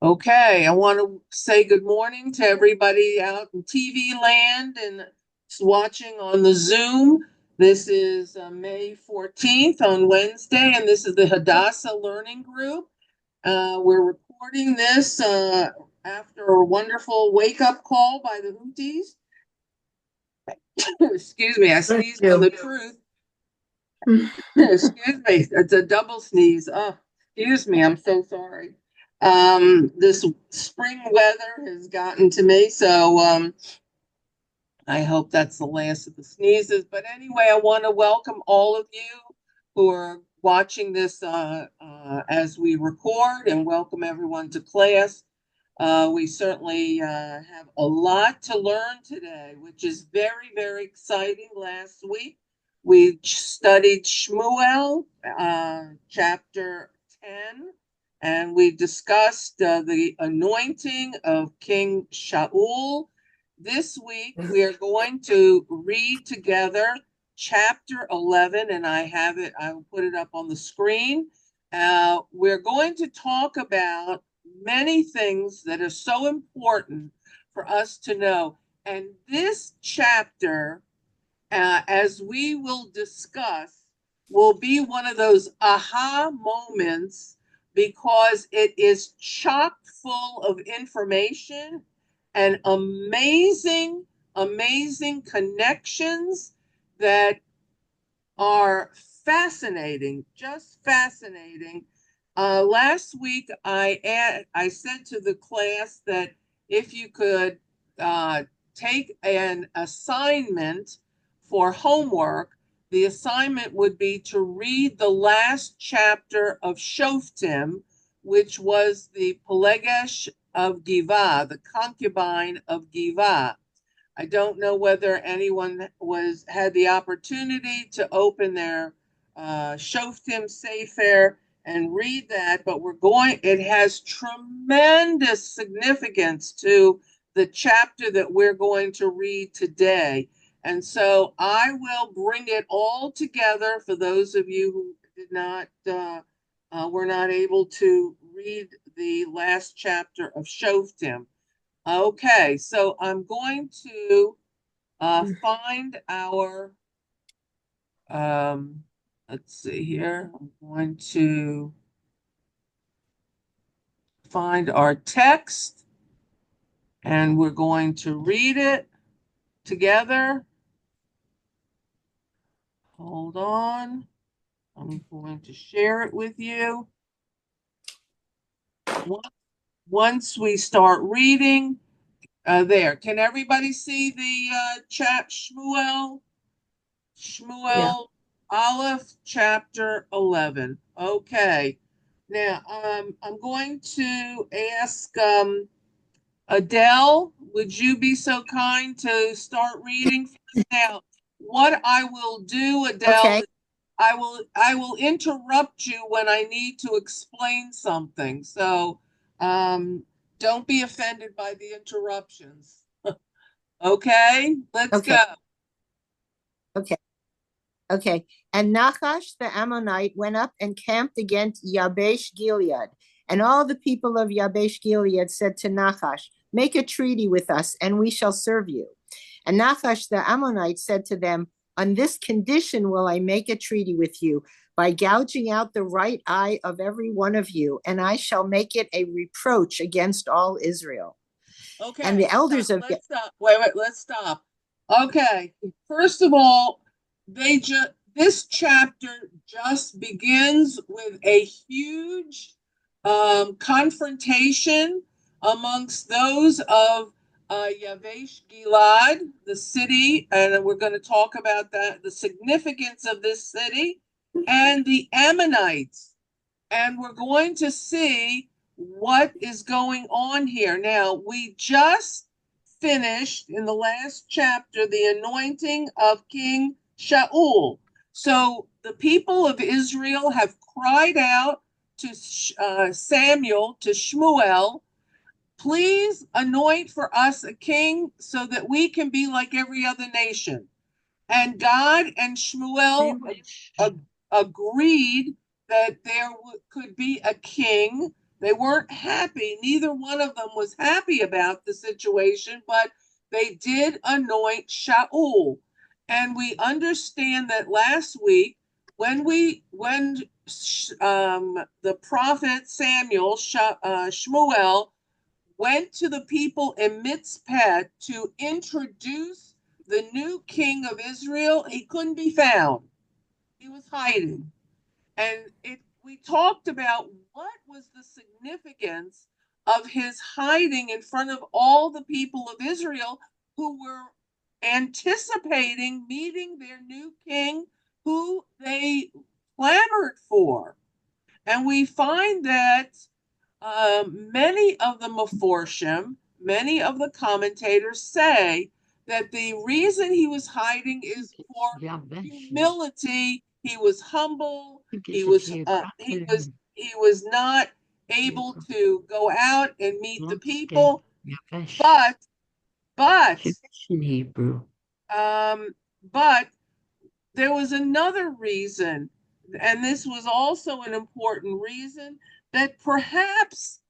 Okay, I want to say good morning to everybody out in TV land and watching on the Zoom. This is May 14th on Wednesday, and this is the Hadassah Learning Group. We're recording this after a wonderful wake-up call by the Houthis. Excuse me, I Bless sneezed on you. the truth. Excuse me, it's a double sneeze. Oh, excuse me, I'm so sorry. This spring weather has gotten to me, so I hope that's the last of the sneezes. But anyway, I want to welcome all of you who are watching this as we record, and welcome everyone to class. We certainly have a lot to learn today, which is very, very exciting. Last week, we studied Shmuel, chapter 10, and we discussed the anointing of King Shaul. This week, we are going to read together chapter 11, and I will put it up on the screen. We're going to talk about many things that are so important for us to know. And this chapter, as we will discuss, will be one of those aha moments because it is chock full of information and amazing, amazing connections that are fascinating, just fascinating. Last week, I said to the class that if you could take an assignment for homework, the assignment would be to read the last chapter of Shoftim, which was the Pelegesh of Givah, the concubine of Givah. I don't know whether anyone was had the opportunity to open their Shoftim Sefer and read that, but it has tremendous significance to the chapter that we're going to read today. And so I will bring it all together for those of you who did not, were not able to read the last chapter of Shoftim. Okay, so I'm going to find our, um, let's see here. I'm going to find our text and we're going to read it together. Hold on. I'm going to share it with you. Once we start reading, there. Can everybody see the chat, Shmuel? Yeah. Shmuel Aleph, chapter 11. Okay. Now, I'm going to ask Adele, would you be so kind to start reading for us? Now, what I will do, Adele, Okay. is I will interrupt you when I need to explain something. So, um, don't be offended by the interruptions. Okay, let's go. Okay. Okay. Okay. And Nachash the Ammonite went up and camped against Yabesh Gilead. And all the people of Yabesh Gilead said to Nachash, make a treaty with us, and we shall serve you. And Nachash the Ammonite said to them, on this condition will I make a treaty with you, by gouging out the right eye of every one of you, and I shall make it a reproach against all Israel. And Okay, the stop. elders of Let's stop. Wait, let's stop. Okay. First of all, this chapter just begins with a huge confrontation amongst those of Yavesh Gilad, the city, and we're going to talk about that, the significance of this city, and the Ammonites. And we're going to see what is going on here. Now, we just finished in the last chapter the anointing of King Shaul. So the people of Israel have cried out to Samuel, to Shmuel, please anoint for us a king so that we can be like every other nation. And God and Shmuel agreed that there could be a king They weren't happy. Neither one of them was happy about the situation, but they did anoint Shaul. And we understand that last week, when the prophet Samuel, Shmuel, went to the people in Mitzpeh to introduce the new king of Israel, he couldn't be found. He was hiding. And we talked about what was the significance of his hiding in front of all the people of Israel who were anticipating meeting their new king who they clamored for. And we find that many of the Meforshim, many of the commentators say that the reason he was hiding is for humility. He was humble. He was not able to go out and meet the people. But but in Hebrew. but there was another reason, and this was also an important reason, that perhaps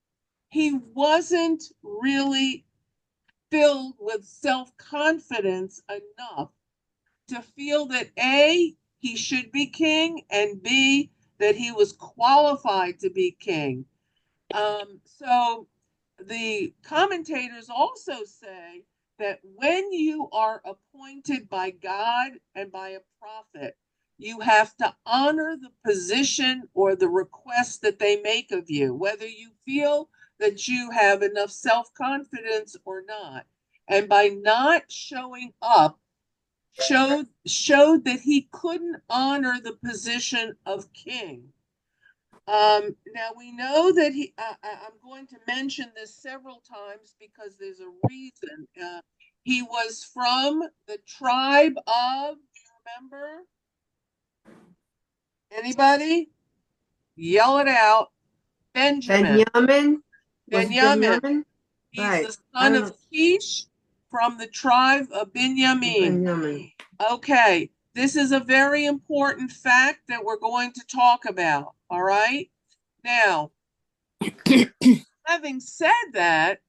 he wasn't really filled with self-confidence enough to feel that A, he should be king, and B, that he was qualified to be king. So the commentators also say that when you are appointed by God and by a prophet, you have to honor the position or the request that they make of you, whether you feel that you have enough self-confidence or not. And by not showing up, showed that he couldn't honor the position of king. Now we know that I'm going to mention this several times because there's a reason. He was from the tribe of, do you remember? Anybody? Yell it out. Benjamin. Benjamin? Benjamin. He's Right. the son of Kish from the tribe of Benjamin. Benjamin. Okay, this is a very important fact that we're going to talk about. All right. Now, having said that,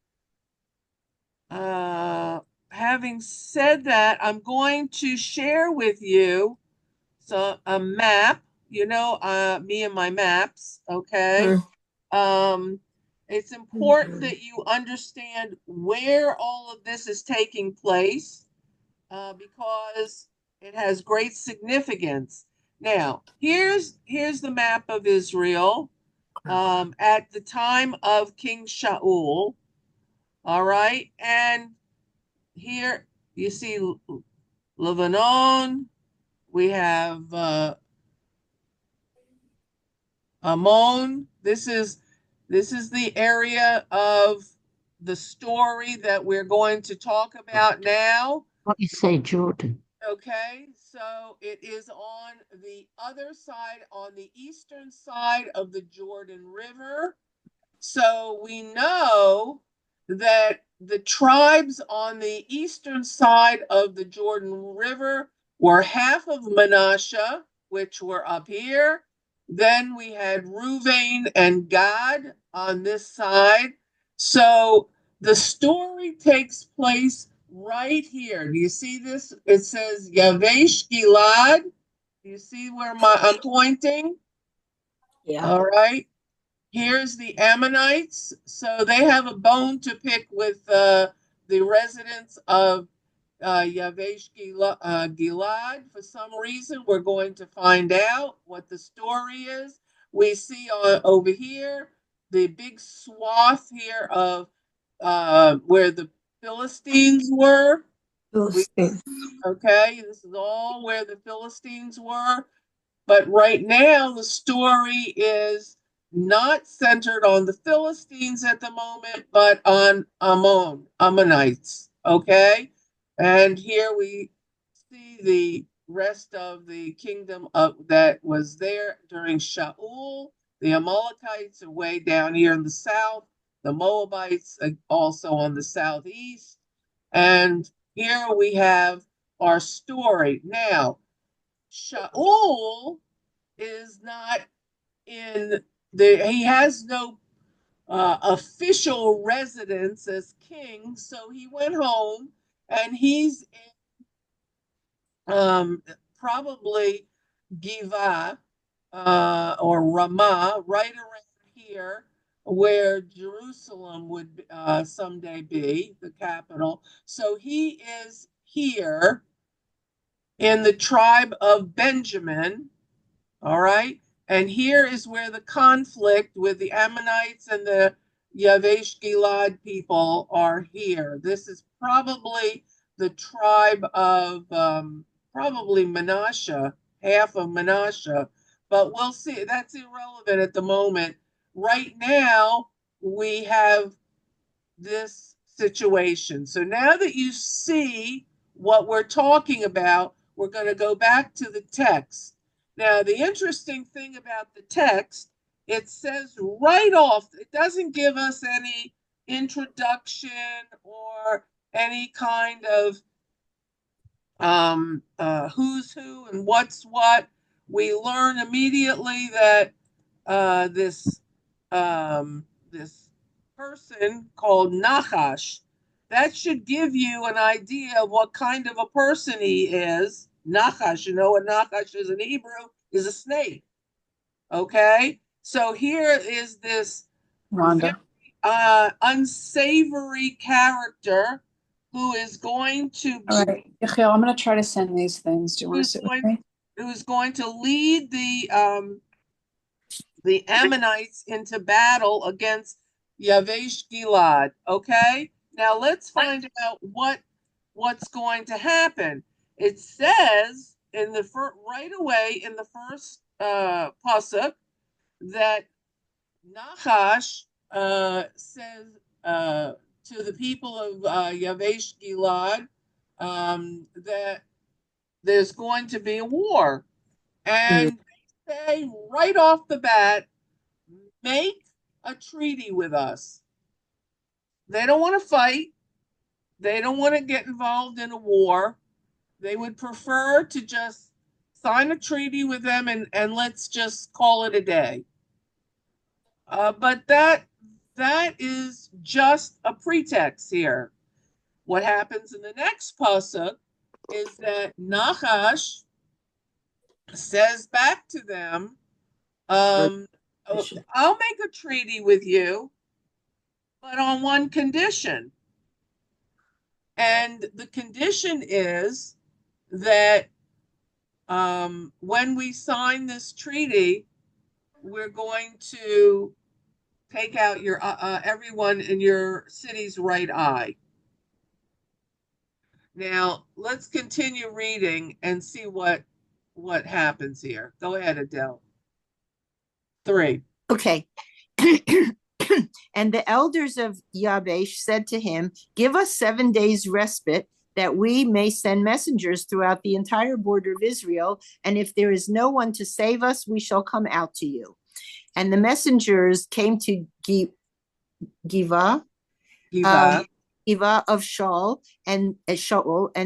I'm going to share with you a map. You know, me and my maps. Okay. It's important that you understand where all of this is taking place, because it has great significance. Now, here's the map of Israel at the time of King Shaul. All right, and here you see Lebanon. We have Ammon. This is the area of the story that we're going to talk about now. What you say, Jordan? Okay, so it is on the other side, on the eastern side of the Jordan River. So we know that the tribes on the eastern side of the Jordan River were half of Manasseh, which were up here. Then we had Reuven and Gad on this side. So the story takes place right here. Do you see this? It says Yavesh Gilad. Do you see where I'm pointing? Yeah. All right. Here's the Ammonites. So they have a bone to pick with the residents of Yavesh Gilad. For some reason, we're going to find out what the story is. We see over here the big swath here of where the Philistines were. Okay, this is all where the Philistines were. But right now, the story is not centered on the Philistines at the moment, but on Ammonites. Okay, and here we see the rest of the kingdom that was there during Shaul. The Amalekites are way down here in the south. The Moabites are also on the southeast. And here we have our story. Now, Shaul is not in he has no official residence as king. So he went home, and he's probably Giva or Ramah, right around here, where Jerusalem would someday be the capital. So he is here in the tribe of Benjamin. All right. And here is where the conflict with the Ammonites and the Yavesh Gilad people are here. This is probably the tribe of probably Manasseh, half of Manasseh, but we'll see. That's irrelevant at the moment. Right now, we have this situation. So now that you see what we're talking about, we're going to go back to the text. Now, the interesting thing about the text, it says right off, it doesn't give us any introduction or any kind of who's who and what's what. We learn immediately that this person called Nachash, that should give you an idea of what kind of a person he is. Nachash, you know what Nachash is in Hebrew? Is a snake. Okay, so here is this Rhonda. unsavory character who is going to All right, Yechiel, I'm going to try to send these things. Do you want to sit with me? who's going to lead the Ammonites into battle against Yavesh Gilad. Okay, now let's find out what's going to happen. It says in the right away in the first pasuk that Nachash says to the people of Yavesh Gilad that there's going to be a war. And they say right off the bat, make a treaty with us. They don't want to fight. They don't want to get involved in a war. They would prefer to just sign a treaty with them and let's just call it a day. But that is just a pretext here. What happens in the next pasuk is that Nachash says back to them, I'll make a treaty with you, but on one condition. And the condition is that when we sign this treaty, we're going to take out your everyone in your city's right eye. Now, let's continue reading and see what happens here. Go ahead, Adele. 3. Okay. And the elders of Yabesh said to him, give us 7 days respite that we may send messengers throughout the entire border of Israel. And if there is no one to save us, we shall come out to you. And the messengers came to Giva of Shaul and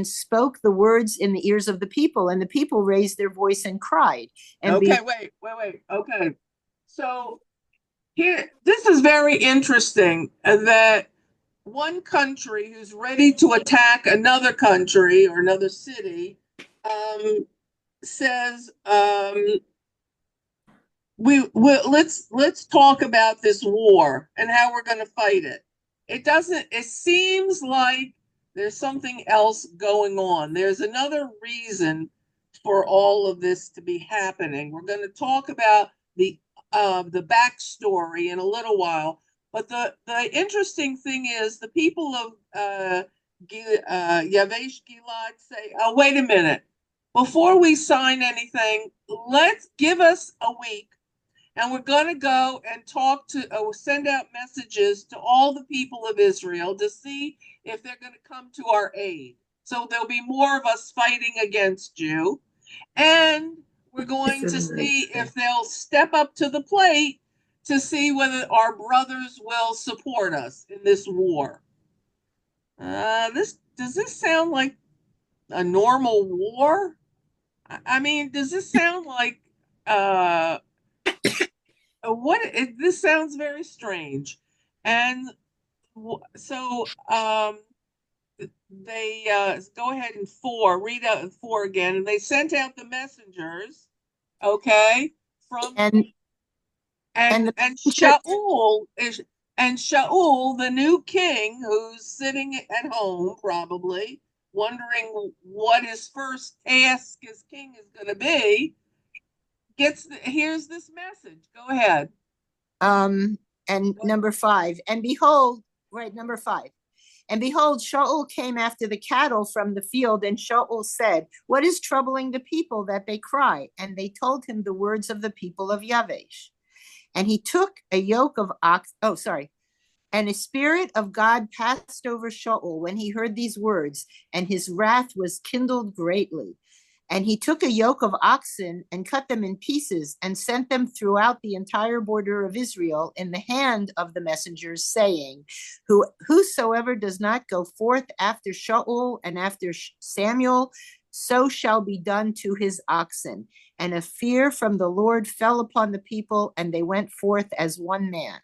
spoke the words in the ears of the people, and the people raised their voice and cried. And wait. Okay. So here, this is very interesting that one country who's ready to attack another country or another city says, let's talk about this war and how we're going to fight it. It seems like there's something else going on. There's another reason for all of this to be happening. We're going to talk about the backstory in a little while. But the interesting thing is the people of Yavesh Gilad say, oh, wait a minute. Before we sign anything, let's give us a week. And we're going to go and send out messages to all the people of Israel to see if they're going to come to our aid. So there'll be more of us fighting against you. And we're going to see if they'll step up to the plate to see whether our brothers will support us in this war. Does this sound like a normal war? I mean, does this sound like this sounds very strange. And so they go ahead and read out 4 again, and they sent out the messengers, okay, from And and the and messenger- Shaul, the new king, who's sitting at home probably wondering what his first task as king is going to be, here's this message. Go ahead. and number 5, and behold, right, number 5. And behold, Shaul came after the cattle from the field, and Shaul said, what is troubling the people that they cry? And they told him the words of the people of Yavesh. And he took a yoke of ox. Oh, sorry. And a spirit of God passed over Shaul when he heard these words, and his wrath was kindled greatly. And he took a yoke of oxen and cut them in pieces and sent them throughout the entire border of Israel in the hand of the messengers, saying, whosoever does not go forth after Shaul and after Samuel, so shall be done to his oxen. And a fear from the Lord fell upon the people, and they went forth as one man.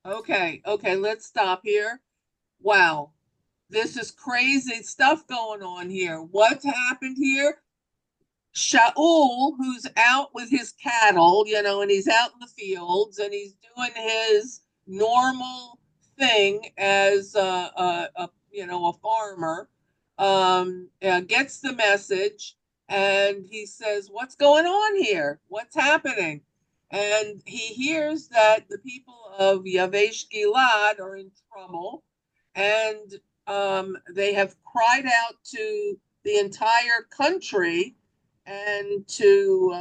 Okay, let's stop here. Wow, this is crazy stuff going on here. What's happened here? Shaul, who's out with his cattle, and he's out in the fields and he's doing his normal thing as a farmer, gets the message, and he says, "What's going on here? What's happening?" And he hears that the people of Yavesh Gilad are in trouble, and they have cried out to the entire country and to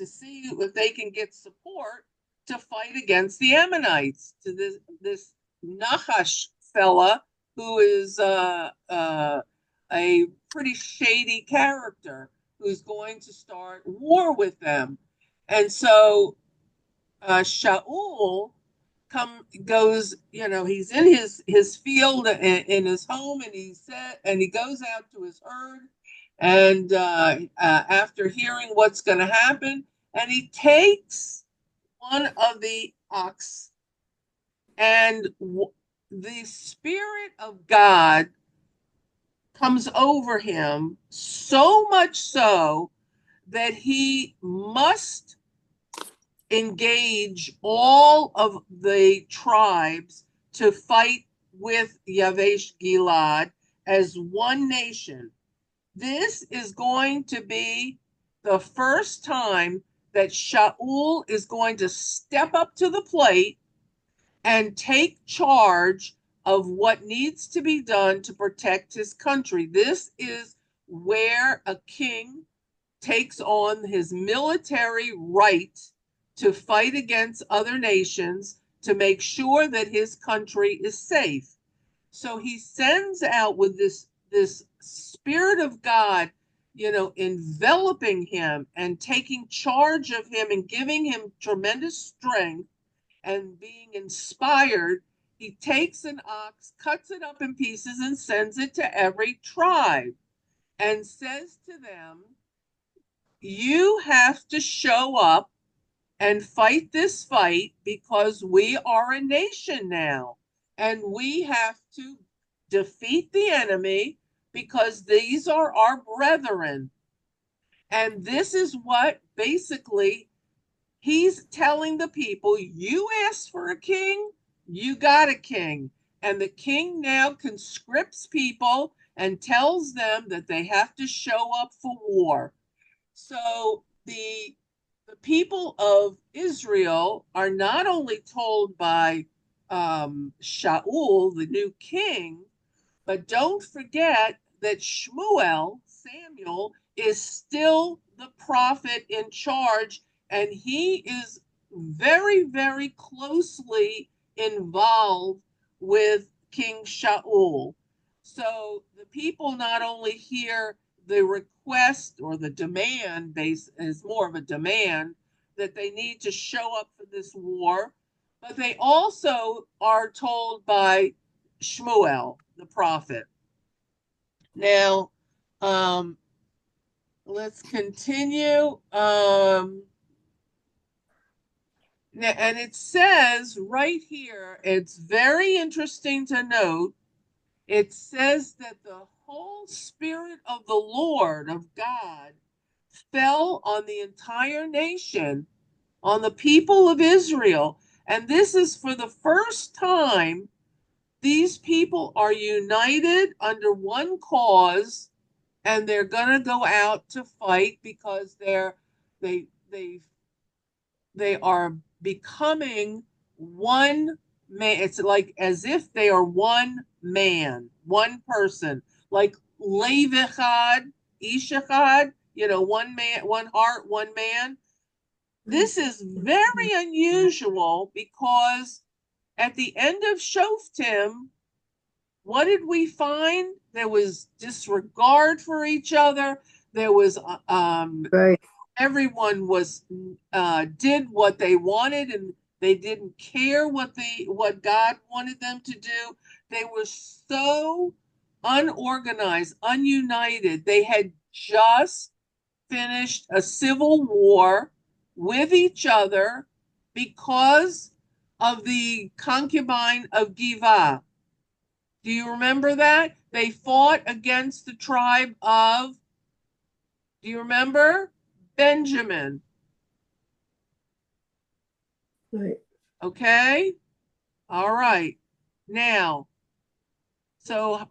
see if they can get support to fight against the Ammonites. To this Nachash fella, who is a pretty shady character, who's going to start war with them. And so Shaul goes, he's in his field in his home, and he goes out to his herd, and after hearing what's going to happen, and he takes one of the ox, and the Spirit of God comes over him, so much so that he must engage all of the tribes to fight with Yavesh Gilad as one nation. This is going to be the first time that Shaul is going to step up to the plate and take charge of what needs to be done to protect his country. This is where a king takes on his military right to fight against other nations to make sure that his country is safe. So he sends out with this Spirit of God, enveloping him and taking charge of him and giving him tremendous strength and being inspired. He takes an ox, cuts it up in pieces, and sends it to every tribe and says to them, you have to show up and fight this fight because we are a nation now, and we have to defeat the enemy because these are our brethren. And this is what basically he's telling the people: you asked for a king, you got a king. And the king now conscripts people and tells them that they have to show up for war. So the people of Israel are not only told by Shaul, the new king, but don't forget that Shmuel, Samuel, is still the prophet in charge, and he is very, very closely involved with King Shaul. So the people not only hear the request or the demand, base is more of a demand, that they need to show up for this war, but they also are told by Shmuel, the prophet. Now, let's continue. And it says right here, it's very interesting to note, it says that the whole Spirit of the Lord, of God, fell on the entire nation, on the people of Israel. And this is for the first time these people are united under one cause, and they're going to go out to fight because they they they are becoming one man. It's like as if they are one man, one person, like Lev Echad, Ish Echad, one man, one heart, one man. This is very unusual because at the end of Shoftim, what did we find? There was disregard for each other. There was Right. everyone was did what they wanted, and they didn't care what God wanted them to do. They were so unorganized, ununited. They had just finished a civil war with each other because of the concubine of Giva. Do you remember that? They fought against the tribe of, do you remember? Benjamin. Right. Okay? All right. Now, so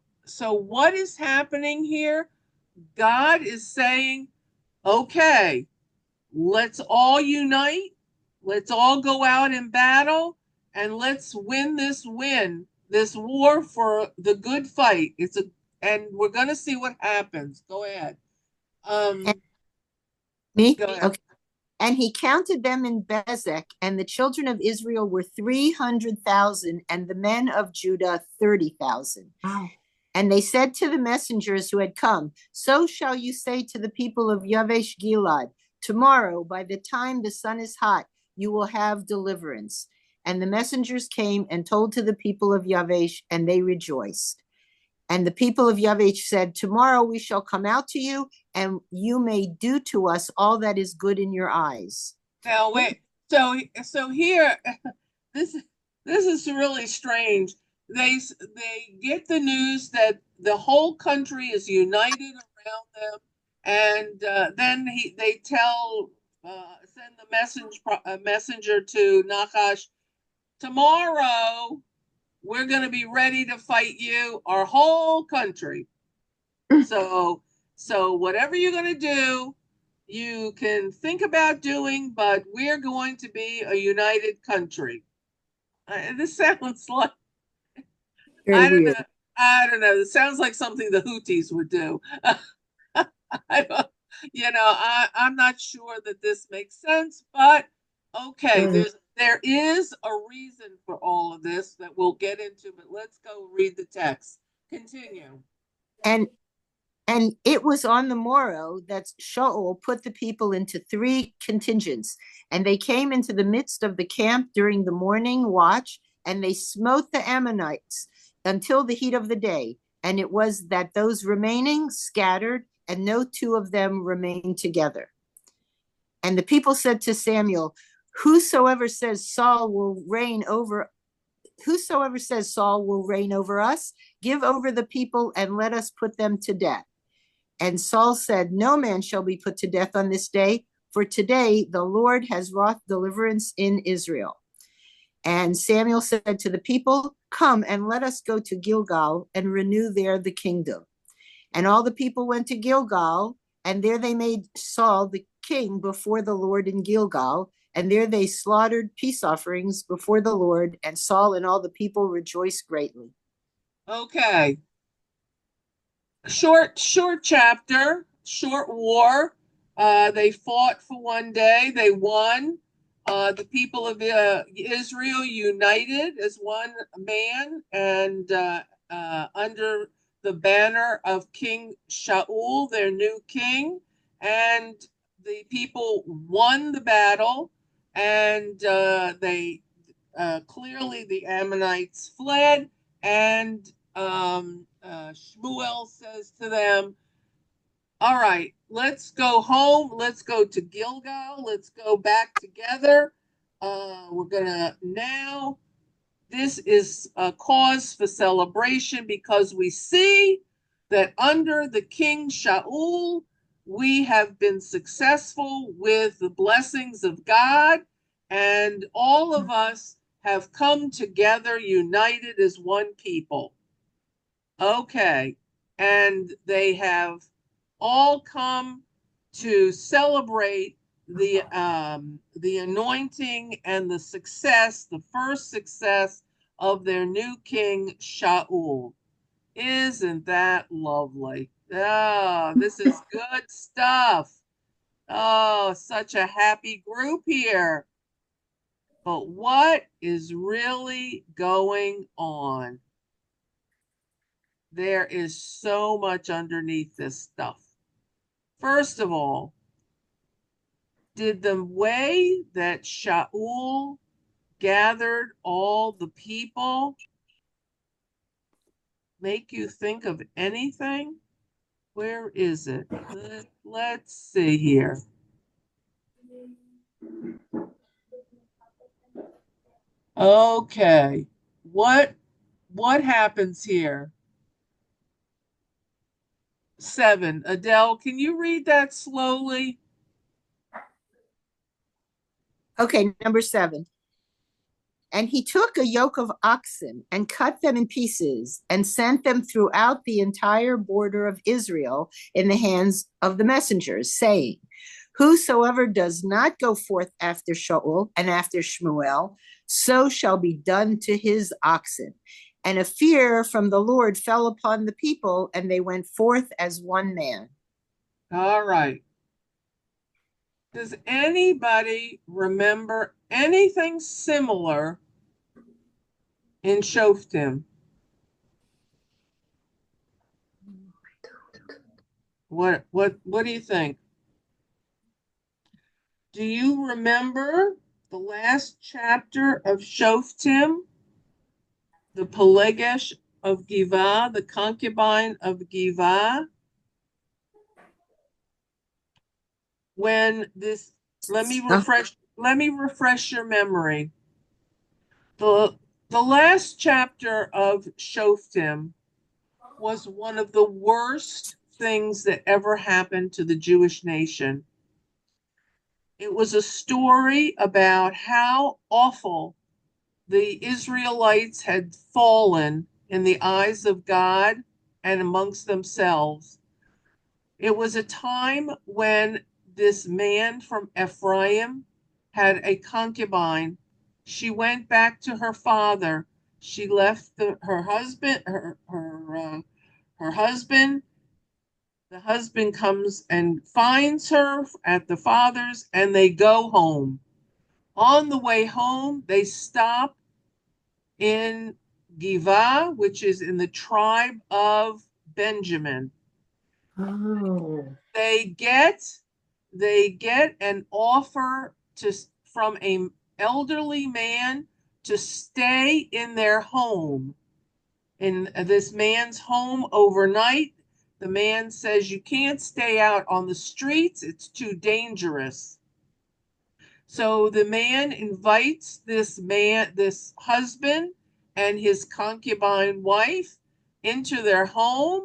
what is happening here? God is saying, okay, let's all unite. Let's all go out in battle and let's win this war for the good fight. And we're going to see what happens. Go ahead. And me? Go ahead. Okay. And he counted them in Bezek, and the children of Israel were 300,000, and the men of Judah 30,000. Wow. And they said to the messengers who had come, so shall you say to the people of Yavesh Gilad, tomorrow, by the time the sun is hot, you will have deliverance. And the messengers came and told to the people of Yavesh, and they rejoiced. And the people of Yavesh said, tomorrow we shall come out to you, and you may do to us all that is good in your eyes. Now wait. So here, this this is really strange. They get the news that the whole country is united around them, and then they tell send the messenger to Nachash, tomorrow we're going to be ready to fight you, our whole country. So whatever you're going to do, you can think about doing, but we're going to be a united country. This sounds like, Very I don't weird. know. I don't know. It sounds like something the Houthis would do. I don't, I'm not sure that this makes sense, but okay, there is a reason for all of this that we'll get into, but let's go read the text. Continue. And And it was on the morrow that Shaul put the people into three contingents, and they came into the midst of the camp during the morning watch, and they smote the Ammonites until the heat of the day. And it was that those remaining scattered, and no two of them remained together. And the people said to Samuel, Whosoever says Saul will reign over us, give over the people and let us put them to death. And Saul said, No man shall be put to death on this day, for today the Lord has wrought deliverance in Israel. And Samuel said to the people, Come and let us go to Gilgal and renew there the kingdom. And all the people went to Gilgal, and there they made Saul the king before the Lord in Gilgal. And there they slaughtered peace offerings before the Lord, and Saul and all the people rejoiced greatly. Okay. Short chapter, short war. They fought for one day. They won. The people of Israel united as one man, and under the banner of King Shaul, their new king, and the people won the battle, and they clearly the Ammonites fled, and Shmuel says to them, all right, let's go home. Let's go to Gilgal. Let's go back together. we're gonna now, this is a cause for celebration because we see that under the King Shaul, we have been successful with the blessings of God, and all of us have come together united as one people. Okay. And they have all come to celebrate the anointing and the success, the first success of their new king Shaul. Isn't that lovely? Oh, this is good stuff. Oh, such a happy group here. But what is really going on? There is so much underneath this stuff. First of all, did the way that Shaul gathered all the people make you think of anything? Where is it? Let's see here. Okay. What happens here? 7. Adele, can you read that slowly? Okay, number 7. And he took a yoke of oxen and cut them in pieces and sent them throughout the entire border of Israel in the hands of the messengers, saying, whosoever does not go forth after Shaul and after Shmuel, so shall be done to his oxen. And a fear from the Lord fell upon the people, and they went forth as one man. All right. Does anybody remember anything similar in Shoftim? What do you think? Do you remember the last chapter of Shoftim? The Pelegesh of Givah, the concubine of Givah? When this, let me refresh your memory. The last chapter of Shoftim was one of the worst things that ever happened to the Jewish nation. It was a story about how awful the Israelites had fallen in the eyes of God and amongst themselves. It was a time when this man from Ephraim had a concubine. She went back to her father. She left her husband, her husband. The husband comes and finds her at the father's, and they go home. On the way home, they stop in Givah, which is in the tribe of Benjamin. Oh. They get an offer from an elderly man to stay in their home, in this man's home overnight. The man says, you can't stay out on the streets, it's too dangerous. So the man invites this husband and his concubine wife into their home.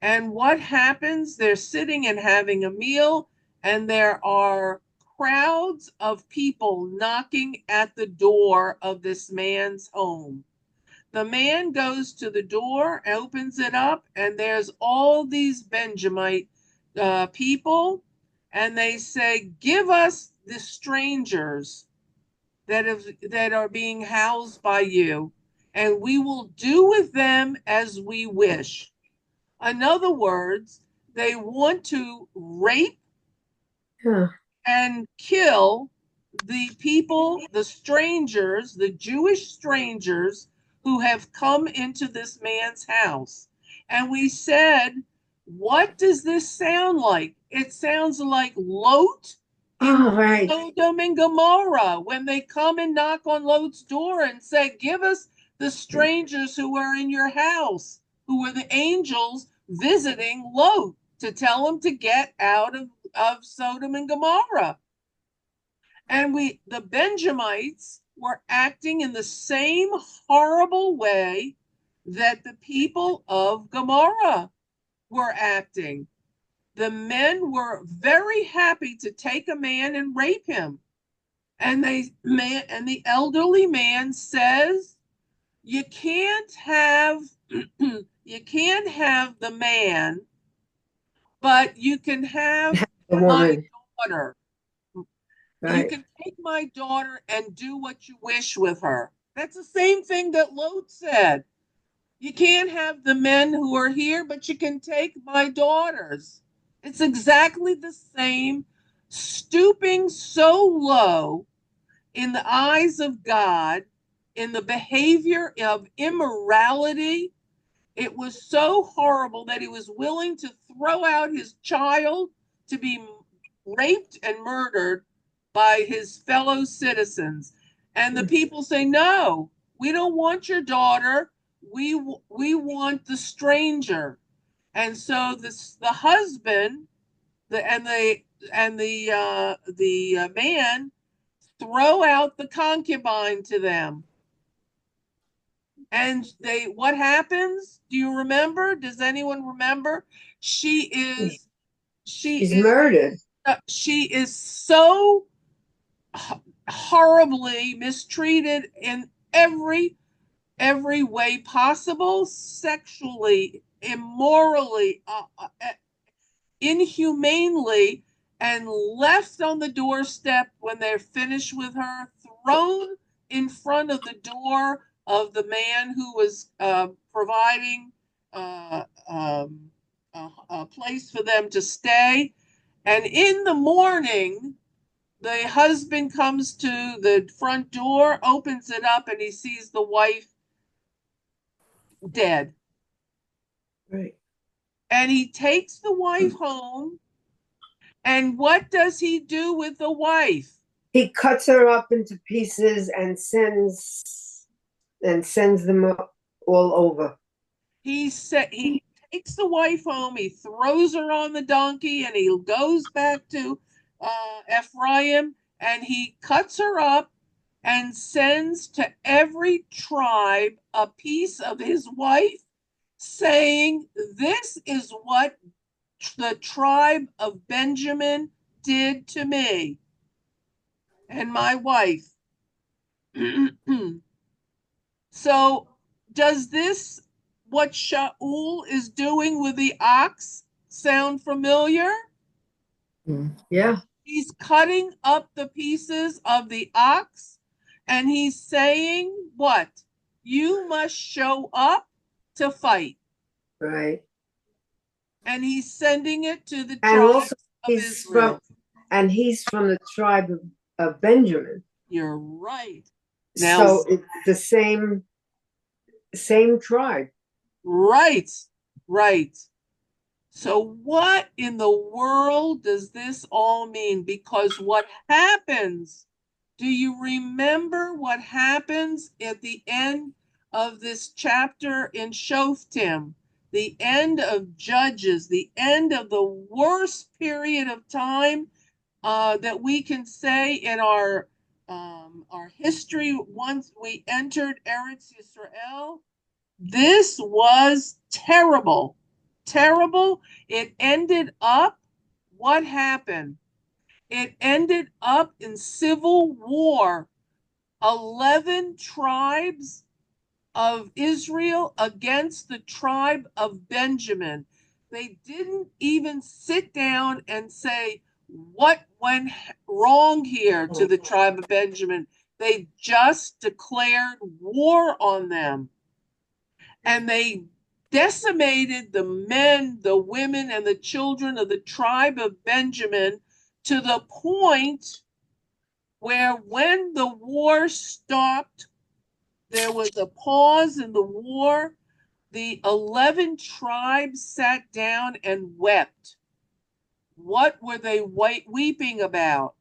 And what happens? They're sitting and having a meal, and there are crowds of people knocking at the door of this man's home. The man goes to the door, opens it up, and there's all these Benjamite people, and they say, give us the strangers that are being housed by you, and we will do with them as we wish. In other words, they want to rape and kill the people, the strangers, the Jewish strangers who have come into this man's house. And we said, what does this sound like? It sounds like Lot in Right. Sodom and Gomorrah, when they come and knock on Lot's door and say, give us the strangers who are in your house, who are the angels visiting Lot to tell him to get out of Sodom and Gomorrah. And the Benjamites were acting in the same horrible way that the people of Gomorrah were acting. The men were very happy to take a man and rape him. And the elderly man says, you can't have you can't have the man, but you can have The my woman. daughter. You Right. can take my daughter and do what you wish with her. That's the same thing that Lot said. You can't have the men who are here, but you can take my daughters. It's exactly the same, stooping so low in the eyes of God, in the behavior of immorality. It was so horrible that he was willing to throw out his child to be raped and murdered by his fellow citizens. And the people say, no, we don't want your daughter. We want the stranger. And so the husband the man throw out the concubine to them. And what happens? Do you remember? Does anyone remember? She's Murdered. She is so horribly mistreated in every way possible, sexually, immorally, inhumanely, and left on the doorstep when they're finished with her, thrown in front of the door of the man who was providing a place for them to stay. And in the morning, the husband comes to the front door, opens it up, and he sees the wife dead. Right. And he takes the wife home. And what does he do with the wife? He cuts her up into pieces and sends them all over. He takes the wife home. He throws her on the donkey, and he goes back to Ephraim, and he cuts her up and sends to every tribe a piece of his wife, saying, "This is what the tribe of Benjamin did to me and my wife." So does this, what Shaul is doing with the ox, sound familiar? Yeah. He's cutting up the pieces of the ox, and he's saying, what? You must show up to fight. Right. And he's sending it to the And tribes also of Israel. he's from the tribe of Benjamin. You're right. Now, so it's the same tribe. Right, right. So what in the world does this all mean? Because what happens, do you remember what happens at the end of this chapter in Shoftim? The end of Judges, the end of the worst period of time that we can say in our history once we entered Eretz Yisrael. This was terrible, terrible. It ended up, what happened? It ended up in civil war. 11 tribes of Israel against the tribe of Benjamin. They didn't even sit down and say, what went wrong here to the tribe of Benjamin? They just declared war on them. And they decimated the men, the women, and the children of the tribe of Benjamin to the point where when the war stopped, there was a pause in the war. The 11 tribes sat down and wept. What were they weeping about?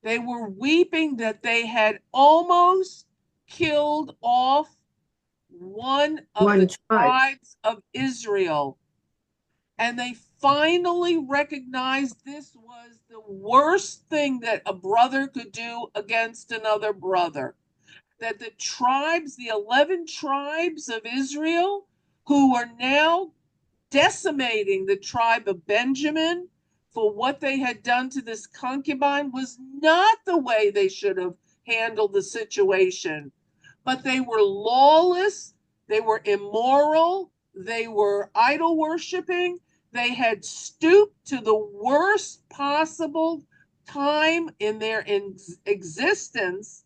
They were weeping that they had almost killed off one of the tribes of Israel. And they finally recognized this was the worst thing that a brother could do against another brother. That the tribes, the 11 tribes of Israel, who are now decimating the tribe of Benjamin for what they had done to this concubine, was not the way they should have handled the situation. But they were lawless, they were immoral, they were idol worshiping, they had stooped to the worst possible time in their existence,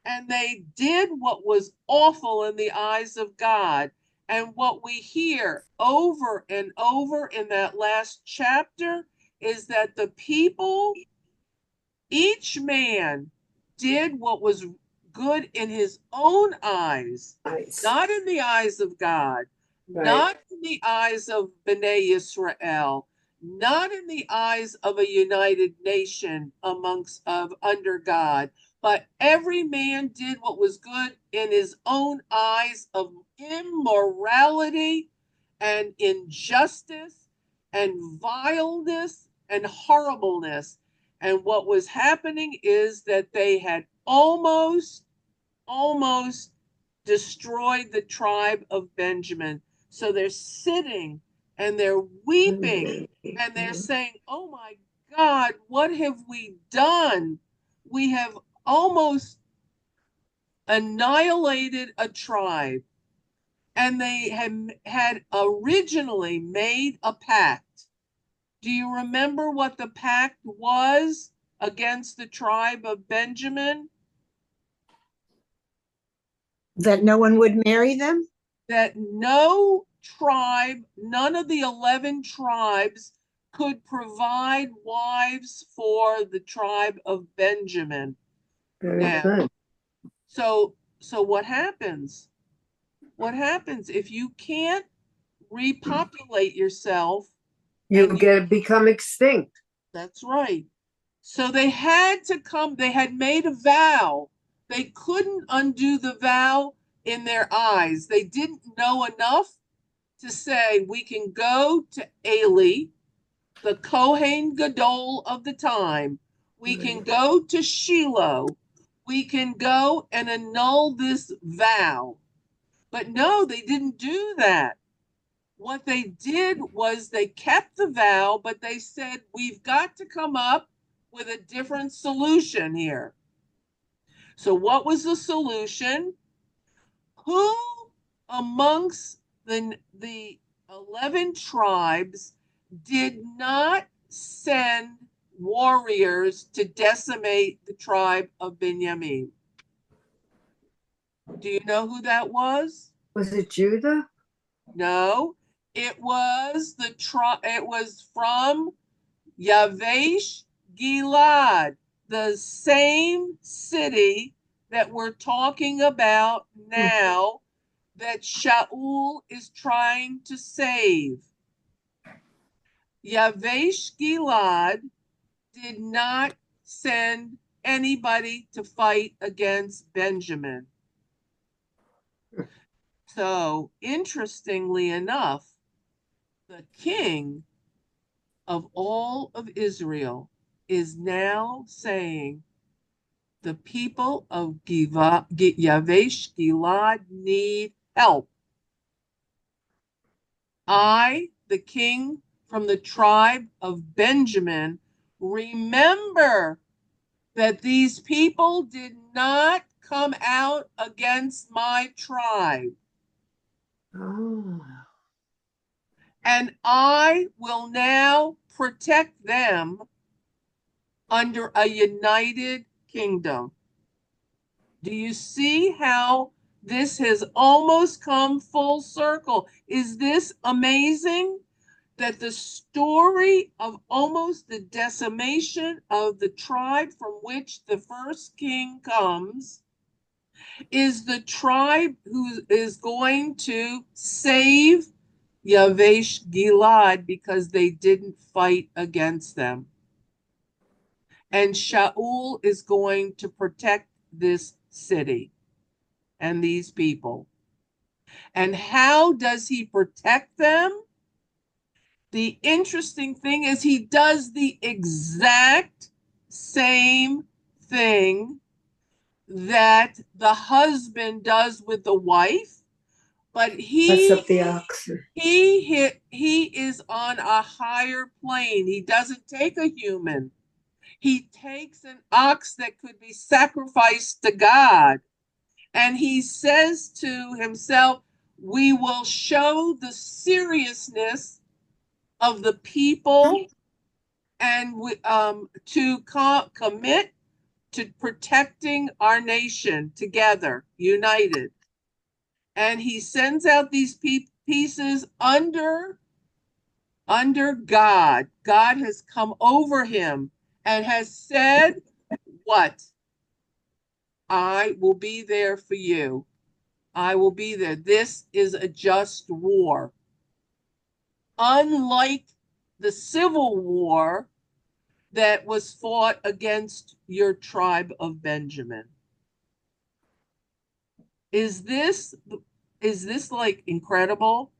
and they did what was awful in the eyes of God. And what we hear over and over in that last chapter is that the people, each man, did what was good in his own eyes, Nice. not in the eyes of God, Right. not in the eyes of Bnei Israel, not in the eyes of a united nation under God, but every man did what was good in his own eyes of immorality and injustice and vileness and horribleness. And what was happening is that they had almost destroyed the tribe of Benjamin. So they're sitting and they're weeping and they're saying, "Oh my God, what have we done? We have almost annihilated a tribe." And they had originally made a pact. Do you remember what the pact was against the tribe of Benjamin? That no one would marry them? That no tribe, none of the 11 tribes could provide wives for the tribe of Benjamin. Very Now, good. so what happens? What happens if you can't repopulate yourself? You become extinct. That's right. So they had made a vow. They couldn't undo the vow in their eyes. They didn't know enough to say, we can go to Eli, the Kohen Gadol of the time. We can go to Shiloh. We can go and annul this vow. But no, they didn't do that. What they did was they kept the vow, but they said, we've got to come up with a different solution here. So what was the solution? Who amongst the 11 tribes did not send warriors to decimate the tribe of Benjamin? Do you know who that was? Was it Judah? No, it was from Yavesh Gilad, the same city that we're talking about now that Shaul is trying to save. Yavesh Gilad did not send anybody to fight against Benjamin. So, interestingly enough, the king of all of Israel is now saying the people of Yavesh Gilad need help. I, the king from the tribe of Benjamin, remember that these people did not come out against my tribe. Oh. And I will now protect them under a united kingdom. Do you see how this has almost come full circle? Is this amazing? That the story of almost the decimation of the tribe from which the first king comes is the tribe who is going to save Yavesh Gilad because they didn't fight against them. And Shaul is going to protect this city and these people. And how does he protect them? the interesting thing is he does the exact same thing that the husband does with the wife, but That's up the oxen. he is on a higher plane. He doesn't take a human. He takes an ox that could be sacrificed to God, and he says to himself, we will show the seriousness of the people and to commit to protecting our nation together, united. And he sends out these pieces under God. God has come over him and has said, what? I will be there for you. I will be there. This is a just war. Unlike the civil war that was fought against your tribe of Benjamin. Is this like incredible?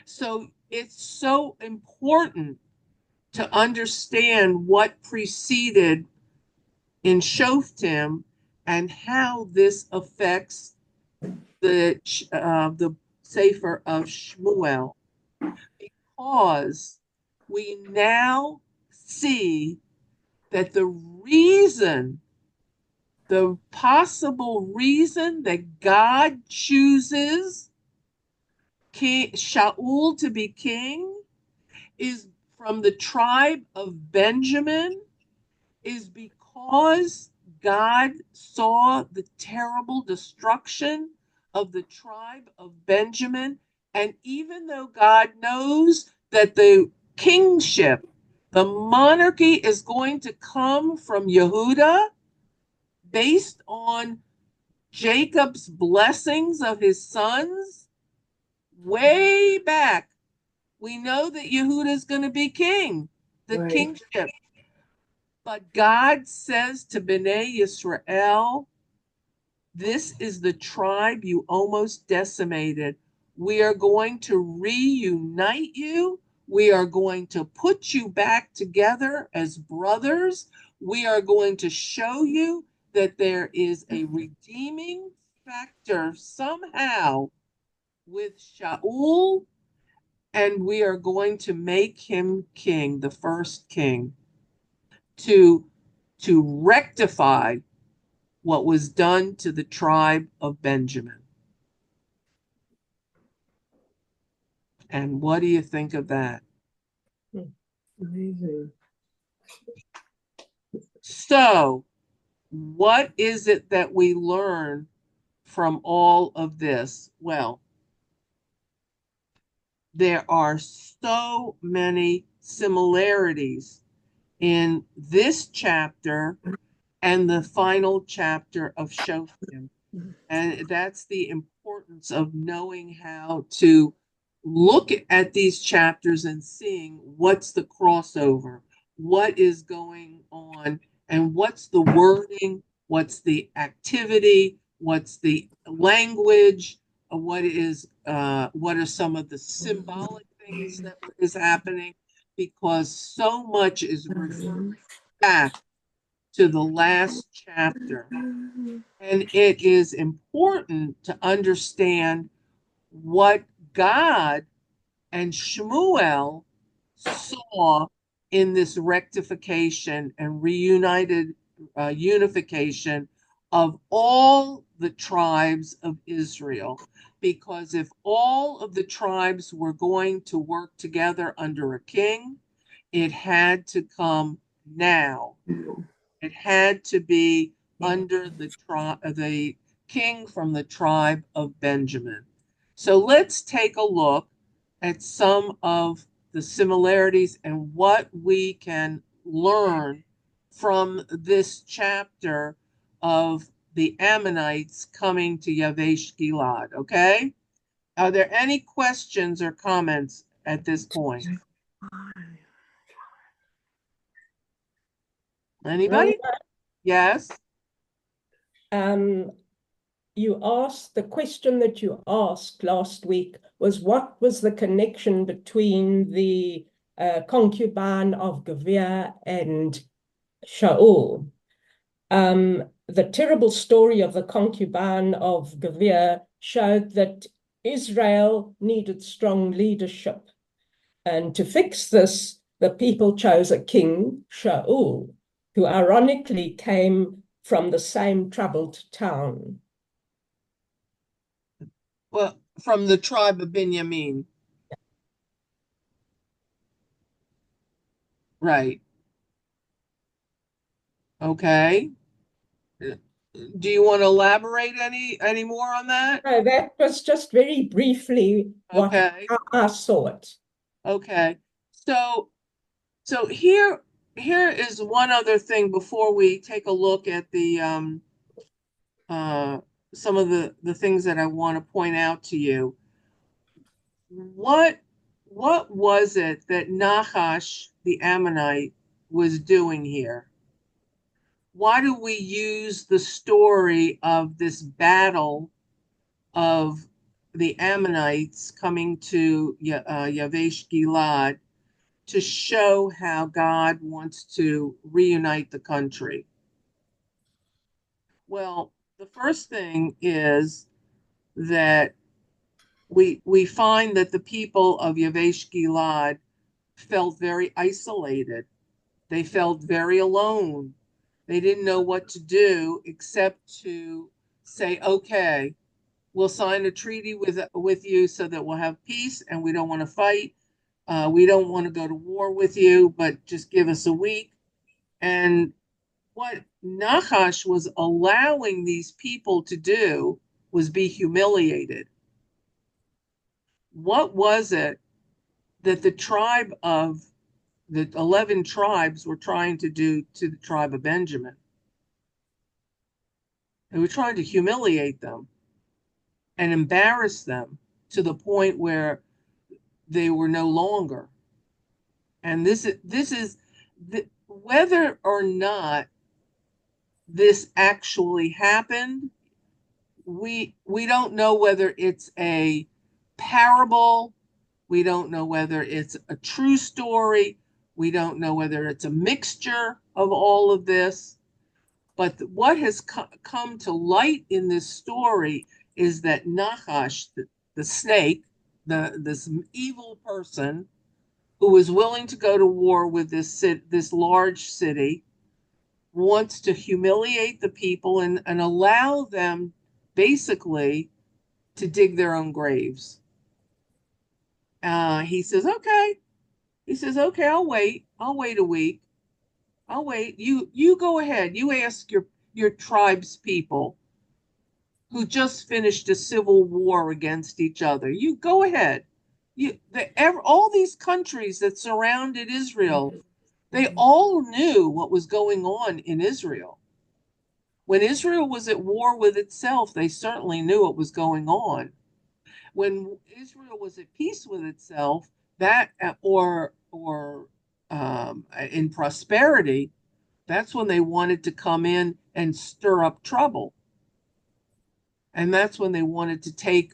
So it's so important to understand what preceded in Shoftim and how this affects the Sefer of Shmuel, because we now see that the possible reason that God chooses Shaul to be king is from the tribe of Benjamin, is because God saw the terrible destruction of the tribe of Benjamin. And even though God knows that the kingship, the monarchy is going to come from Yehuda based on Jacob's blessings of his sons, way back, we know that Yehuda is going to be king, the Right. kingship. But God says to Bnei Yisrael, this is the tribe you almost decimated. We are going to reunite you. We are going to put you back together as brothers. We are going to show you that there is a redeeming factor somehow with Shaul, and we are going to make him king, the first king, to rectify what was done to the tribe of Benjamin. And what do you think of that? Amazing. So, what is it that we learn from all of this? Well, there are so many similarities in this chapter and the final chapter of Shoftim. And that's the importance of knowing how to look at these chapters and seeing what's the crossover, what is going on, and what's the wording, what's the activity, what's the language, what are some of the symbolic things that is happening, because so much is referring back to the last chapter. And it is important to understand what God and Shmuel saw in this rectification and unification of all the tribes of Israel. Because if all of the tribes were going to work together under a king, it had to come now. It had to be under the king from the tribe of Benjamin. So let's take a look at some of the similarities and what we can learn from this chapter of the Ammonites coming to Yavesh Gilad. Okay? Are there any questions or comments at this point? Anybody? Yes. You asked, the question that you asked last week was, what was the connection between the concubine of Gavir and Shaul. The terrible story of the concubine of Gavir showed that Israel needed strong leadership. And to fix this, the people chose a king, Shaul, who ironically came from the same troubled town. Well, from the tribe of Benjamin. Right. Okay. Do you want to elaborate any more on that? No, that was just very briefly what Okay. I saw it. Okay. So here is one other thing before we take a look at the some of the things that I want to point out to you. What was it that Nahash the Ammonite was doing here? Why do we use the story of this battle of the Ammonites coming to Yavesh Gilad to show how God wants to reunite the country? Well, the first thing is that we find that the people of Yavesh Gilad felt very isolated. They felt very alone. They didn't know what to do except to say, okay, we'll sign a treaty with you so that we'll have peace, and we don't want to fight. We don't want to go to war with you, but just give us a week. And what Nahash was allowing these people to do was be humiliated. What was it that the 11 tribes were trying to do to the tribe of Benjamin? They were trying to humiliate them and embarrass them to the point where they were no longer. And this is whether or not this actually happened, we don't know whether it's a parable, we don't know whether it's a true story, we don't know whether it's a mixture of all of this. But what has come to light in this story is that Nahash, the snake, this evil person who was willing to go to war with this large city, wants to humiliate the people and allow them basically to dig their own graves. He says, okay. He says, okay, I'll wait. I'll wait a week. I'll wait. You go ahead. You ask your tribe's people who just finished a civil war against each other. You go ahead. All these countries that surrounded Israel, they all knew what was going on in Israel. When Israel was at war with itself, they certainly knew what was going on. When Israel was at peace with itself, that or in prosperity, that's when they wanted to come in and stir up trouble. And that's when they wanted to take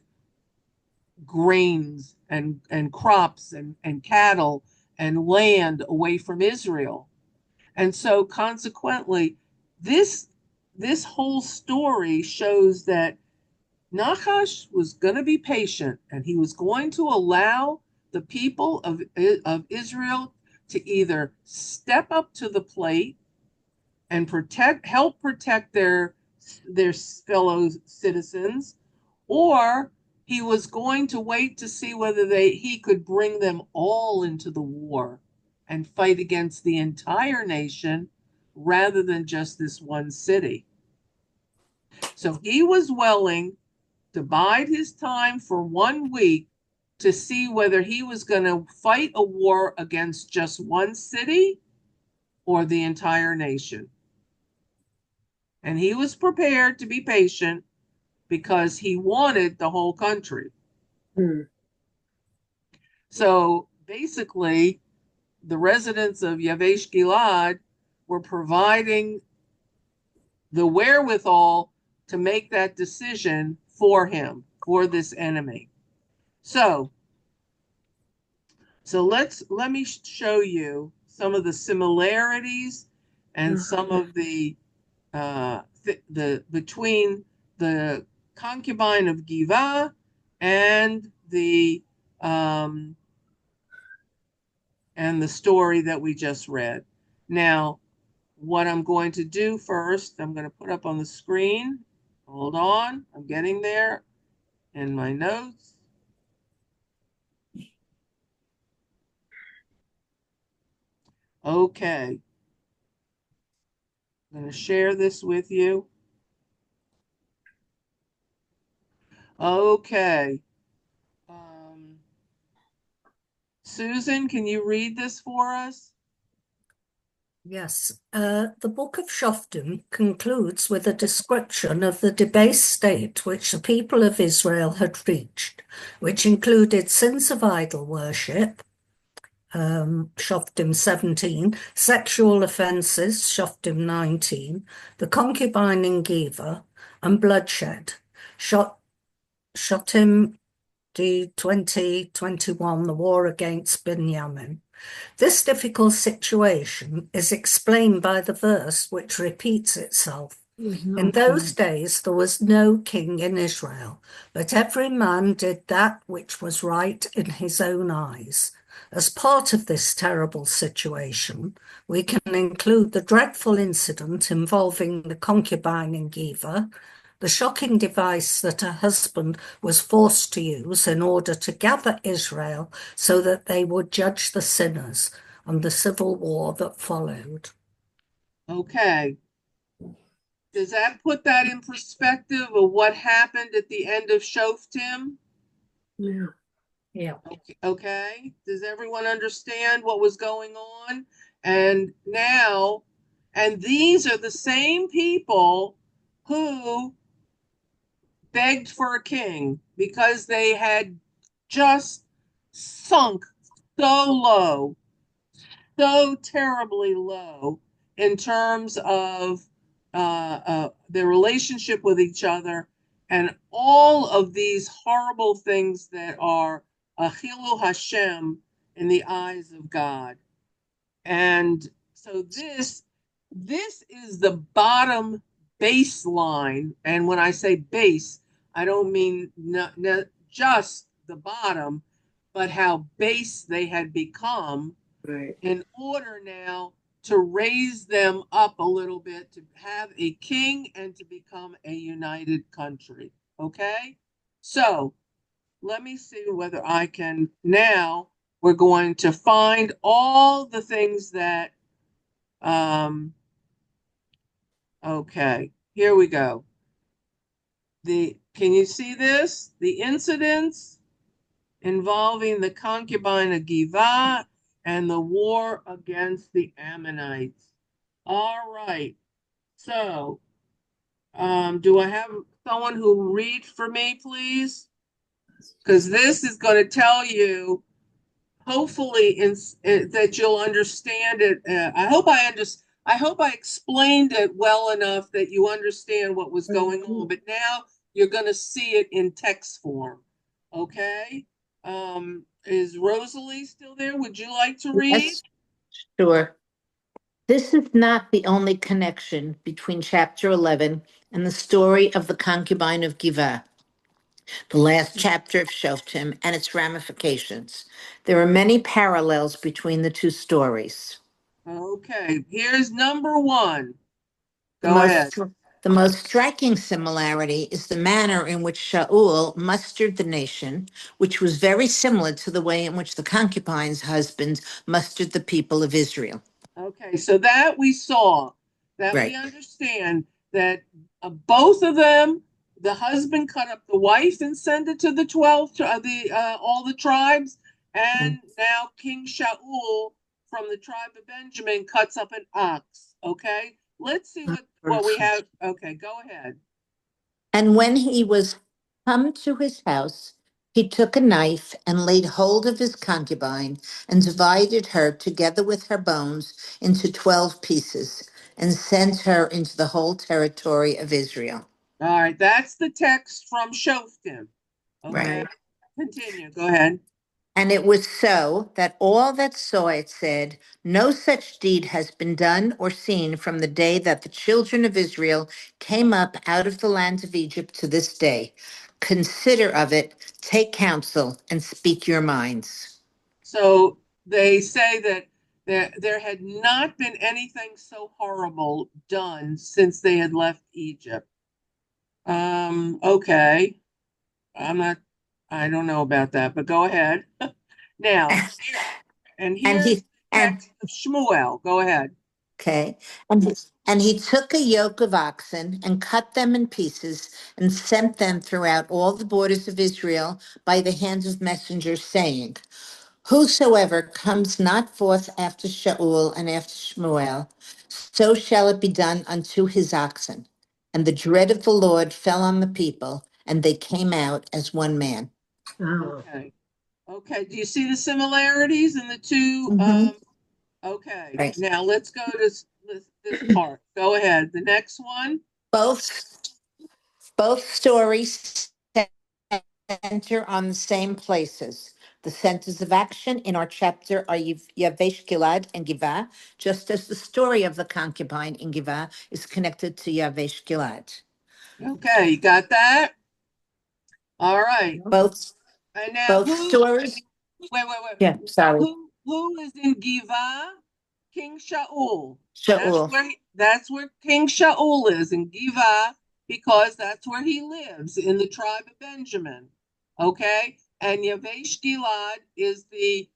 grains and crops and cattle and land away from Israel. And so consequently, this whole story shows that Nahash was going to be patient, and he was going to allow the people of Israel to either step up to the plate and help protect their fellow citizens, or he was going to wait to see whether he could bring them all into the war and fight against the entire nation rather than just this one city. So he was willing to bide his time for 1 week to see whether he was going to fight a war against just one city or the entire nation. And he was prepared to be patient because he wanted the whole country. So basically, the residents of Yavesh Gilad were providing the wherewithal to make that decision for him, for this enemy. So So let me show you some of the similarities and some of the between the concubine of Giva and the story that we just read. Now, what I'm going to do first, I'm going to put up on the screen. Hold on, I'm getting there in my notes. Okay. I'm going to share this with you. Okay. Susan, can you read this for us? Yes, the book of Shoftim concludes with a description of the debased state which the people of Israel had reached, which included sins of idol worship, Shoftim 17, sexual offences, Shoftim 19, the concubine in Giva, and bloodshed, Shoftim 2021, the war against Binyamin. This difficult situation is explained by the verse which repeats itself. In those days there was no king in Israel, but every man did that which was right in his own eyes. As part of this terrible situation, we can include the dreadful incident involving the concubine in Giva, the shocking device that her husband was forced to use in order to gather Israel so that they would judge the sinners, and the civil war that followed. Okay. Does that put that in perspective of what happened at the end of Shoftim? Yeah. Yeah. Okay. Does everyone understand what was going on? And now, and these are the same people who begged for a king because they had just sunk so low, so terribly low in terms of their relationship with each other and all of these horrible things that are Achilu Hashem in the eyes of God. And so this is the bottom baseline. And when I say base, I don't mean not just the bottom, but how base they had become in order now to raise them up a little bit, to have a king and to become a united country. Okay? So let me see whether I can now. We're going to find all the things that, okay, here we go. Can you see this? The incidents involving the concubine of Giva and the war against the Ammonites. All right. So, do I have someone who read for me, please? Because this is going to tell you, hopefully, that you'll understand it. I hope I explained it well enough that you understand what was going on. But now you're going to see it in text form. Okay. Is Rosalie still there? Would you like to read? Yes, sure. This is not the only connection between chapter 11 and the story of the concubine of Giva, the last chapter of Shoftim, and its ramifications. There are many parallels between the two stories. Okay, here's number one. The Go ahead. most striking similarity is the manner in which Shaul mustered the nation, which was very similar to the way in which the concubine's husband mustered the people of Israel. Okay, so that we saw, that Right. we understand that both of them, the husband cut up the wife and sent it to the 12, all the tribes, and now King Shaul from the tribe of Benjamin cuts up an ox. Okay, let's see what we have. Okay, go ahead. And when he was come to his house, he took a knife and laid hold of his concubine and divided her together with her bones into 12 pieces and sent her into the whole territory of Israel. All right, that's the text from Shoftim. Okay, Right. continue. Go ahead. And it was so that all that saw it said, no such deed has been done or seen from the day that the children of Israel came up out of the land of Egypt to this day. Consider of it, take counsel, and speak your minds. So they say that there had not been anything so horrible done since they had left Egypt. Okay. I don't know about that, but go ahead. Now, And here's he the and text of Shmuel. Go ahead. Okay. And he took a yoke of oxen and cut them in pieces and sent them throughout all the borders of Israel by the hands of messengers, saying, whosoever comes not forth after Shaul and after Shmuel, so shall it be done unto his oxen. And the dread of the Lord fell on the people, and they came out as one man. Oh. Okay. Okay. Do you see the similarities in the two? Mhm. Okay. Right. Now let's go to this part. Go ahead. The next one. Both stories center on the same places. The centers of action in our chapter are Yavesh Gilad and Givah, just as the story of the concubine in Givah is connected to Yavesh Gilad. Okay, you got that? All right. Both And now both stories. wait. Yeah, sorry. Who is in Givah? King Shaul. Shaul. That's where King Shaul is in Givah, because that's where he lives in the tribe of Benjamin. Okay, and Yavesh Gilad is the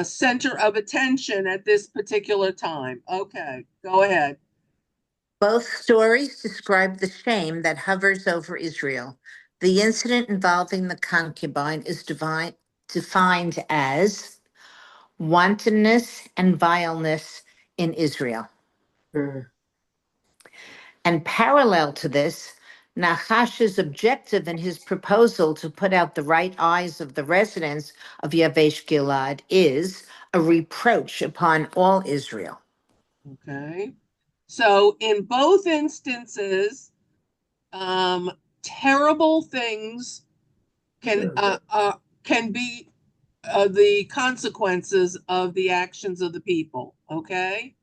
center of attention at this particular time. Okay, go ahead. Both stories describe the shame that hovers over Israel. The incident involving the concubine is defined as wantonness and vileness in Israel. Mm. And parallel to this, Nachash's objective in his proposal to put out the right eyes of the residents of Yavesh Gilad is a reproach upon all Israel. Okay, so in both instances, terrible things can be the consequences of the actions of the people. Okay.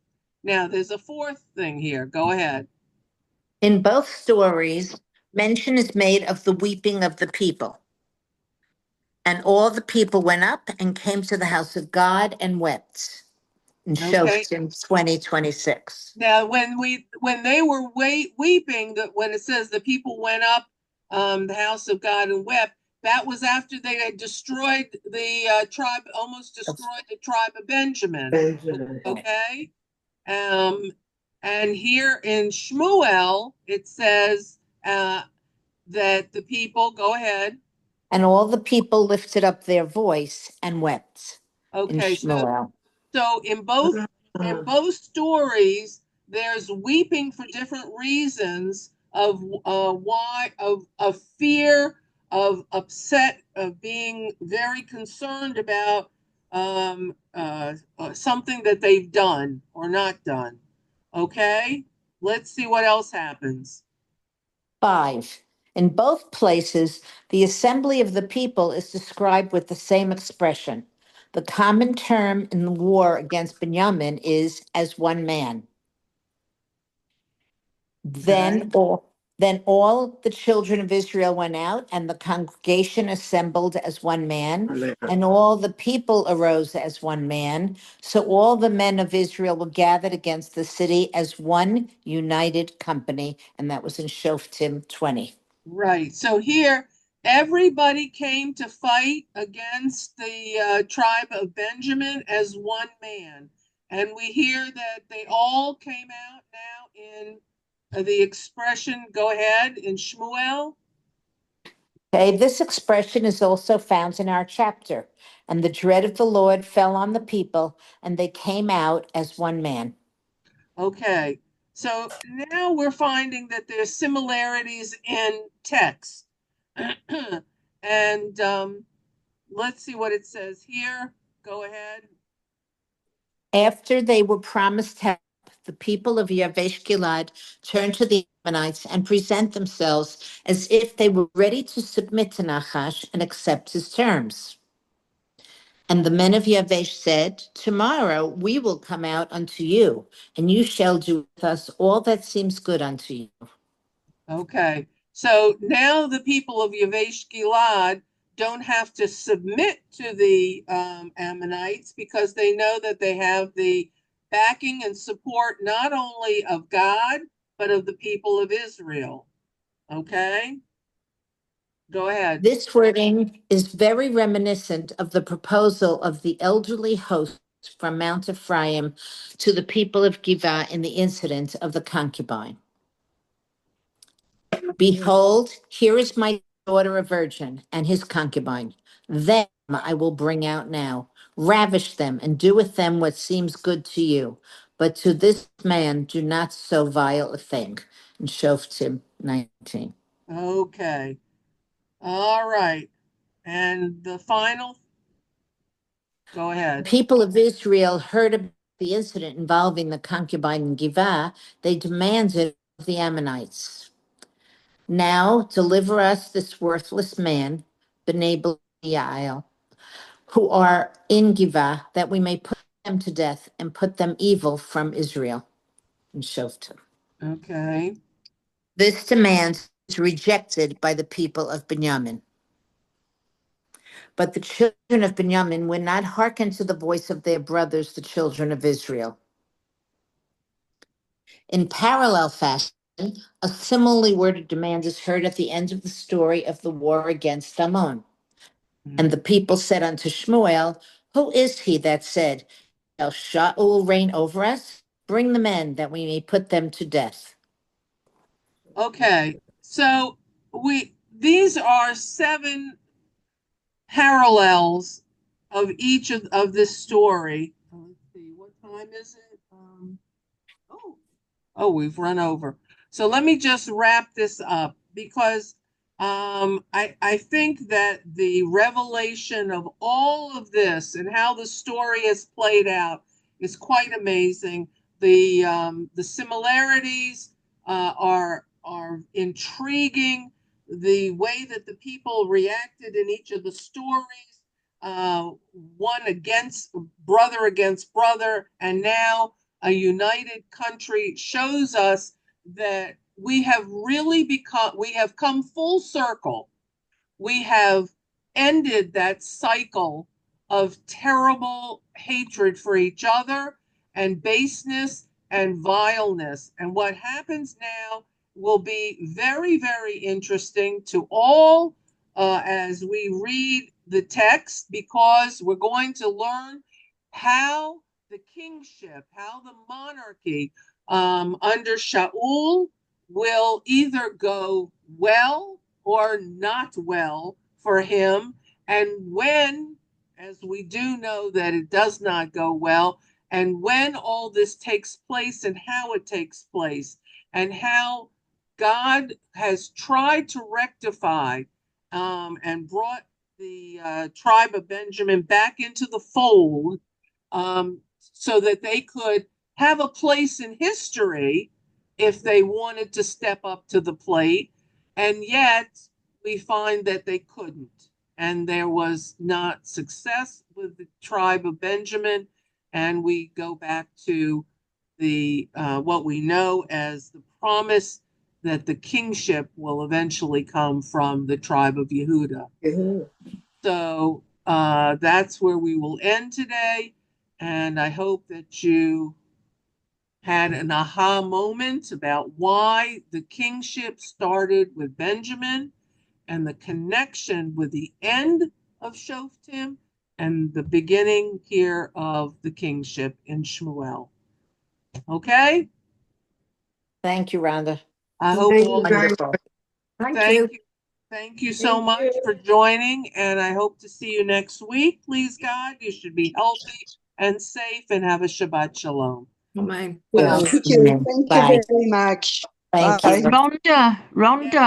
Now there's a fourth thing here. Go ahead. In both stories, mention is made of the weeping of the people. And all the people went up and came to the house of God and wept. In Okay. Shoftim 20:26. Now when they were weeping, that when it says the people went up the house of God and wept, that was after they had destroyed the tribe, almost destroyed the tribe of Benjamin. Benjamin. Okay. And here in Shmuel, it says that the people, go ahead. And all the people lifted up their voice and wept. In Okay, Shmuel. so in both stories, there's weeping for different reasons of why, of fear, of upset, of being very concerned about something that they've done or not done. Okay, let's see what else happens. 5. In both places, the assembly of the people is described with the same expression. The common term in the war against Benjamin is as one man. Okay. Then all the children of Israel went out, and the congregation assembled as one man, and all the people arose as one man. So all the men of Israel were gathered against the city as one united company, and that was in Shoftim 20. Right. So here, everybody came to fight against the tribe of Benjamin as one man. And we hear that they all came out now in the expression, go ahead, in Shmuel. Okay, this expression is also found in our chapter. And the dread of the Lord fell on the people, and they came out as one man. Okay. So now we're finding that there's similarities in text. And let's see what it says here. Go ahead. After they were promised help, the people of Yavesh Gilad turned to the Ammonites and present themselves as if they were ready to submit to Nachash and accept his terms. And the men of Yavesh said, tomorrow we will come out unto you, and you shall do with us all that seems good unto you. Okay, so now the people of Yavesh Gilad don't have to submit to the Ammonites because they know that they have the backing and support not only of God, but of the people of Israel. Okay, go ahead. This wording is very reminiscent of the proposal of the elderly host from Mount Ephraim to the people of Giv'ah in the incident of the concubine. Behold, here is my daughter a virgin and his concubine. Them I will bring out now. Ravish them and do with them what seems good to you. But to this man do not so vile a thing. In Shoftim 19. Okay, all right. And the final, go The ahead. people of Israel heard about the incident involving the concubine in Giv'ah. They demanded of the Ammonites, now deliver us this worthless man, B'nai Belial, who are in Giv'ah, that we may put them to death and put them evil from Israel. In Shoftim. Okay, This demand is rejected by the people of Benjamin. But the children of Benjamin would not hearken to the voice of their brothers, the children of Israel. In parallel fashion, a similarly worded demand is heard at the end of the story of the war against Ammon. And the people said unto Shmuel, who is he that said, shall Shaul reign over us? Bring the men that we may put them to death. okay. So these are 7 parallels of each of this story. Let's see, what time is it? We've run over. So let me just wrap this up because I think that the revelation of all of this and how the story has played out is quite amazing. The similarities are intriguing. The way that the people reacted in each of the stories, one brother against brother, and now a united country, shows us that we have come full circle. We have ended that cycle of terrible hatred for each other and baseness and vileness. And what happens now will be very, very interesting to all as we read the text, because we're going to learn how the kingship, how the monarchy under Shaul will either go well or not well for him. And when, as we do know that it does not go well, and when all this takes place and how it takes place, and how God has tried to rectify and brought the tribe of Benjamin back into the fold, so that they could have a place in history if they wanted to step up to the plate. And yet we find that they couldn't. And there was not success with the tribe of Benjamin. And we go back to the what we know as the promise that the kingship will eventually come from the tribe of Yehuda. So that's where we will end today. And I hope that you had an aha moment about why the kingship started with Benjamin and the connection with the end of Shoftim and the beginning here of the kingship in Shmuel. Okay? Thank you, Rhonda. I hope Thank all you very Wonderful. Thank you. Thank you so Thank much you. for joining, and I hope to see you next week. Please, God, you should be healthy and safe and have a Shabbat Shalom. Amen. Well, Thank you. amen. Thank you Bye. very much. Thank Bye. you. Rhonda,